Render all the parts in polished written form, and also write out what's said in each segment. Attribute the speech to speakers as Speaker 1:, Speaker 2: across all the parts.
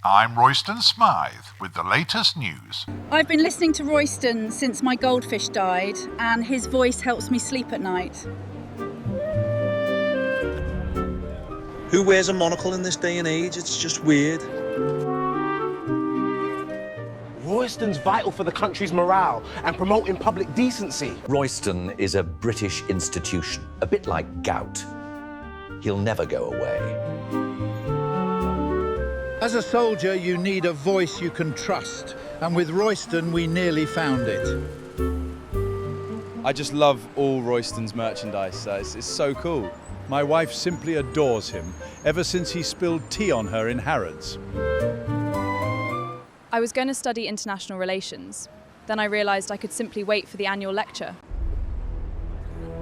Speaker 1: I'm Royston Smythe with the latest news.
Speaker 2: I've been listening to Royston since my goldfish died, and his voice helps me sleep at night.
Speaker 3: Who wears a monocle in this day and age? It's just weird.
Speaker 4: Royston's vital for the country's morale and promoting public decency.
Speaker 5: Royston is a British institution, a bit like gout. He'll never go away.
Speaker 6: As a soldier, you need a voice you can trust, and with Royston, we nearly found it.
Speaker 7: I just love all Royston's merchandise. It's so cool.
Speaker 8: My wife simply adores him, ever since he spilled tea on her in Harrods.
Speaker 9: I was going to study international relations. Then I realised I could simply wait for the annual lecture.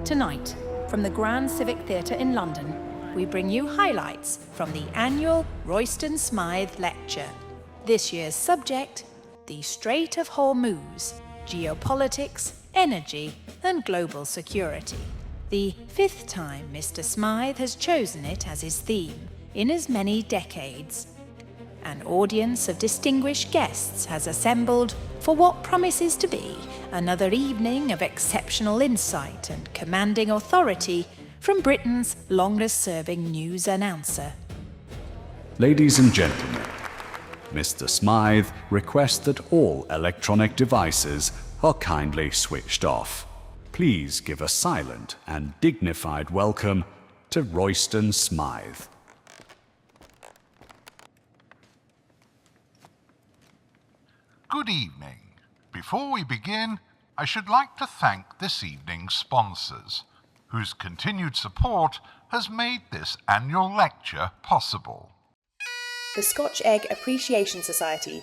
Speaker 10: Tonight, from the Grand Civic Theatre in London, we bring you highlights from the annual Royston Smythe Lecture. This year's subject, the Strait of Hormuz, geopolitics, energy and global security. The fifth time Mr. Smythe has chosen it as his theme in as many decades. An audience of distinguished guests has assembled for what promises to be another evening of exceptional insight and commanding authority from Britain's longest-serving news announcer.
Speaker 8: Ladies and gentlemen, Mr. Smythe requests that all electronic devices are kindly switched off. Please give a silent and dignified welcome to Royston Smythe.
Speaker 1: Good evening. Before we begin, I should like to thank this evening's sponsors, whose continued support has made this annual lecture possible.
Speaker 11: The Scotch Egg Appreciation Society,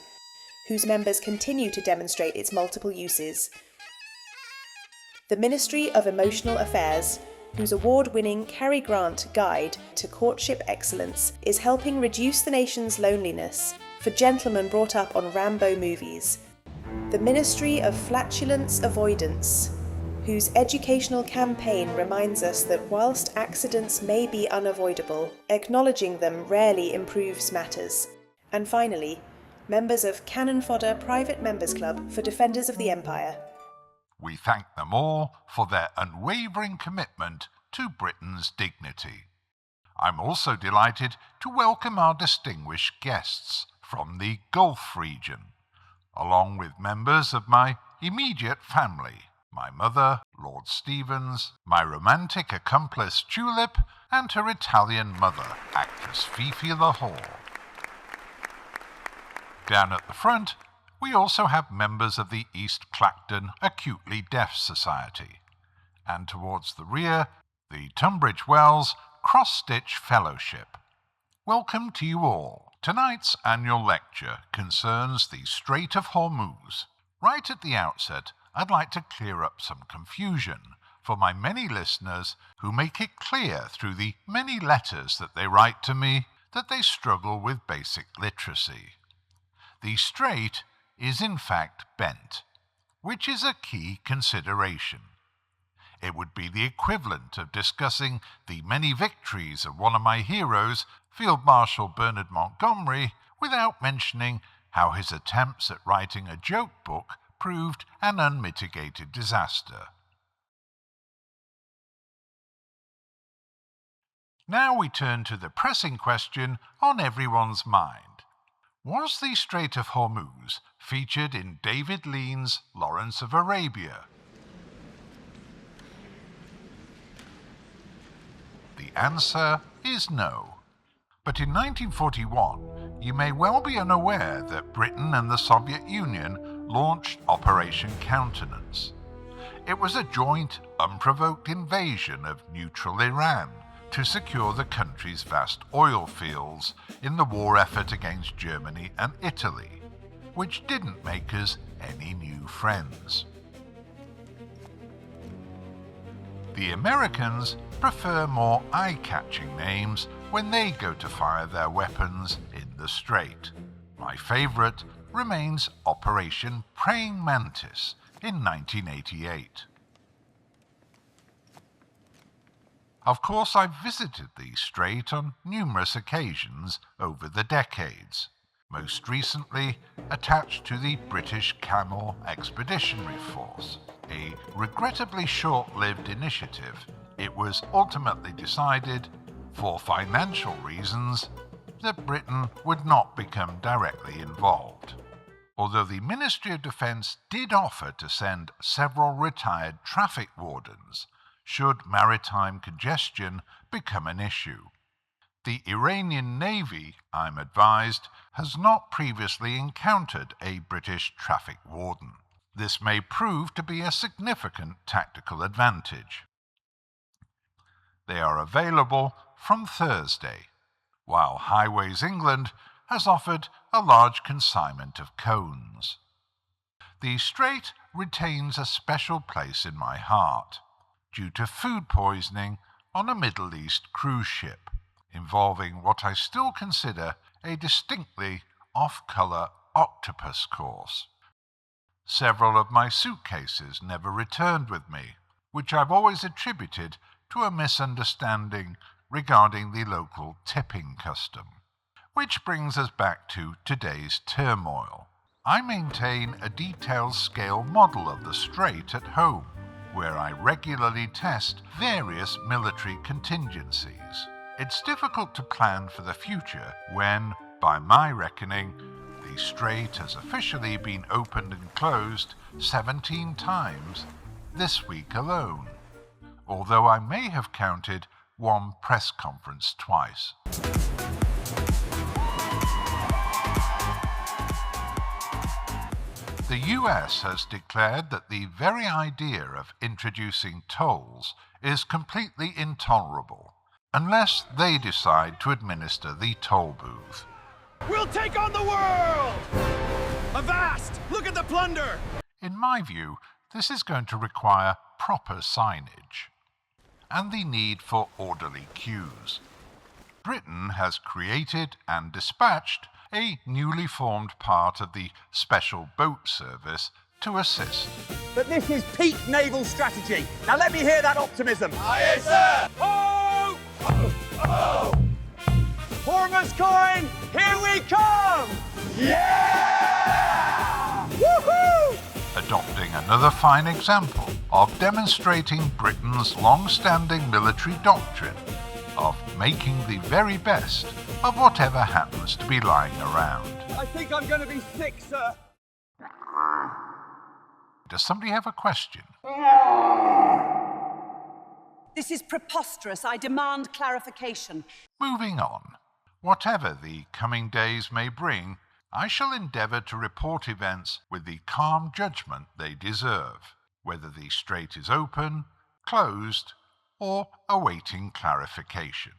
Speaker 11: whose members continue to demonstrate its multiple uses. The Ministry of Emotional Affairs, whose award-winning Cary Grant Guide to Courtship Excellence is helping reduce the nation's loneliness for gentlemen brought up on Rambo movies. The Ministry of Flatulence Avoidance, whose educational campaign reminds us that whilst accidents may be unavoidable, acknowledging them rarely improves matters. And finally, members of Cannon Fodder Private Members Club for Defenders of the Empire.
Speaker 1: We thank them all for their unwavering commitment to Britain's dignity. I'm also delighted to welcome our distinguished guests from the Gulf region, along with members of my immediate family, my mother, Lord Stevens, my romantic accomplice Tulip, and her Italian mother, actress Fifi La Hall. Down at the front, we also have members of the East Clacton Acutely Deaf Society, and towards the rear, the Tunbridge Wells Cross-Stitch Fellowship. Welcome to you all. Tonight's annual lecture concerns the Strait of Hormuz. Right at the outset, I'd like to clear up some confusion for my many listeners who make it clear through the many letters that they write to me that they struggle with basic literacy. The strait is in fact bent, which is a key consideration. It would be the equivalent of discussing the many victories of one of my heroes, Field Marshal Bernard Montgomery, without mentioning how his attempts at writing a joke book proved an unmitigated disaster. Now we turn to the pressing question on everyone's mind. Was the Strait of Hormuz featured in David Lean's Lawrence of Arabia? The answer is no. But in 1941, you may well be unaware that Britain and the Soviet Union launched Operation Countenance. It was a joint, unprovoked invasion of neutral Iran to secure the country's vast oil fields in the war effort against Germany and Italy, which didn't make us any new friends. The Americans prefer more eye-catching names when they go to fire their weapons in the strait. My favourite remains Operation Praying Mantis in 1988. Of course, I've visited the strait on numerous occasions over the decades, most recently attached to the British Camel Expeditionary Force, a regrettably short-lived initiative. It was ultimately decided, for financial reasons, that Britain would not become directly involved. Although the Ministry of Defence did offer to send several retired traffic wardens should maritime congestion become an issue. The Iranian Navy, I'm advised, has not previously encountered a British traffic warden. This may prove to be a significant tactical advantage. They are available from Thursday, while Highways England has offered a large consignment of cones. The Strait retains a special place in my heart, due to food poisoning on a Middle East cruise ship, involving what I still consider a distinctly off-colour octopus course. Several of my suitcases never returned with me, which I've always attributed to a misunderstanding regarding the local tipping custom. Which brings us back to today's turmoil. I maintain a detailed scale model of the Strait at home, where I regularly test various military contingencies. It's difficult to plan for the future when, by my reckoning, the Strait has officially been opened and closed 17 times this week alone, although I may have counted one press conference twice. The US has declared that the very idea of introducing tolls is completely intolerable, unless they decide to administer the toll booth.
Speaker 12: We'll take on the world! Avast! Look at the plunder!
Speaker 1: In my view, this is going to require proper signage and the need for orderly queues. Britain has created and dispatched a newly formed part of the Special Boat Service to assist.
Speaker 12: But this is peak naval strategy. Now let me hear that optimism. Aye, sir! Oh! Oh! Hormuz coin, here we come! Yeah! Woohoo!
Speaker 1: Adopting another fine example of demonstrating Britain's long-standing military doctrine of making the very best of whatever happens to be lying around.
Speaker 12: I think I'm going to be sick, sir.
Speaker 1: Does somebody have a question?
Speaker 13: This is preposterous. I demand clarification.
Speaker 1: Moving on. Whatever the coming days may bring, I shall endeavour to report events with the calm judgment they deserve, whether the Strait is open, closed, or awaiting clarification.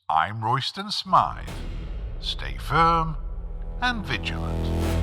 Speaker 1: I'm Royston Smythe. Stay firm and vigilant.